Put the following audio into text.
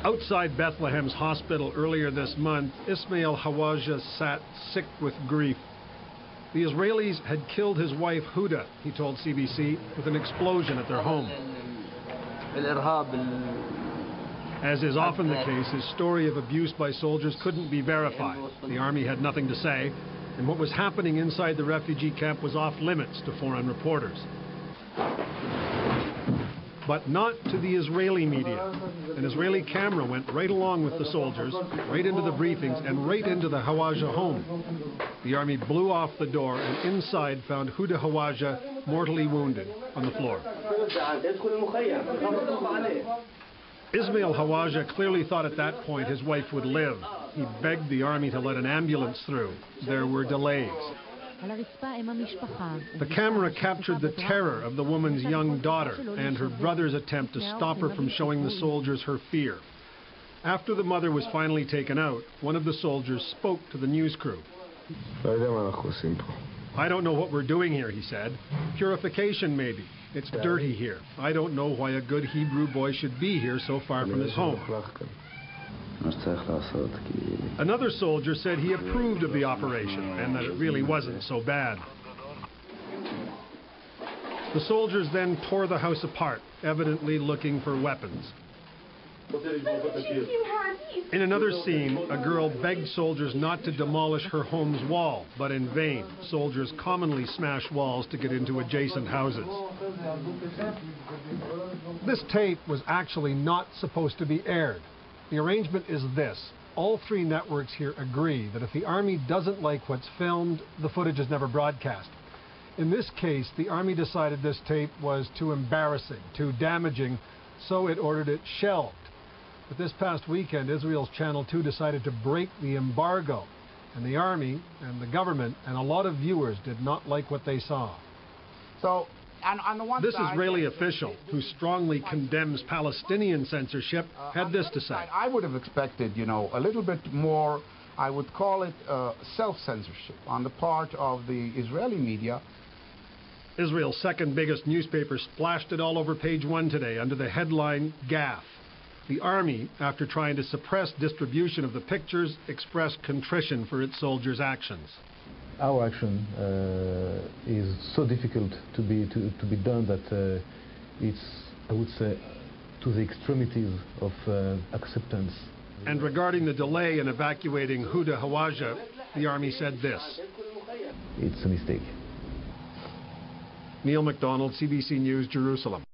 Outside Bethlehem's hospital earlier this month, Ismail Hawarjeh sat sick with grief. The Israelis had killed his wife Huda, he told CBC, with an explosion at their home. As is often the case, his story of abuse by soldiers couldn't be verified. The army had nothing to say, and what was happening inside the refugee camp was off limits to foreign reporters. But not to the Israeli media. An Israeli camera went right along with the soldiers, right into the briefings, and right into the Hawarjeh home. The army blew off the door and inside found Huda Hawarjeh mortally wounded on the floor. Ismail Hawarjeh clearly thought at that point his wife would live. He begged the army to let an ambulance through. There were delays. The camera captured the terror of the woman's young daughter and her brother's attempt to stop her from showing the soldiers her fear. After the mother was finally taken out, one of the soldiers spoke to the news crew. "I don't know what we're doing here," he said. "Purification, maybe. It's dirty here. I don't know why a good Hebrew boy should be here so far from his home." Another soldier said he approved of the operation and that it really wasn't so bad. The soldiers then tore the house apart, evidently looking for weapons. In another scene, a girl begged soldiers not to demolish her home's wall, but in vain. Soldiers commonly smash walls to get into adjacent houses. This tape was actually not supposed to be aired. The arrangement is this. All three networks here agree that if the army doesn't like what's filmed, the footage is never broadcast. In this case, the army decided this tape was too embarrassing, too damaging, so it ordered it shelved. But this past weekend, Israel's Channel 2 decided to break the embargo, and the army and the government and a lot of viewers did not like what they saw. So, on the one this side, Israeli official, who strongly condemns Palestinian censorship, had this to say. I would have expected, a little bit more, I would call it self-censorship on the part of the Israeli media. Israel's second biggest newspaper splashed it all over page 1 today under the headline, "Gaffe." The army, after trying to suppress distribution of the pictures, expressed contrition for its soldiers' actions. Our action is so difficult to be done that it's, I would say, to the extremities of acceptance. And regarding the delay in evacuating Huda Hawarjeh, the army said this. It's a mistake. Neil MacDonald, CBC News, Jerusalem.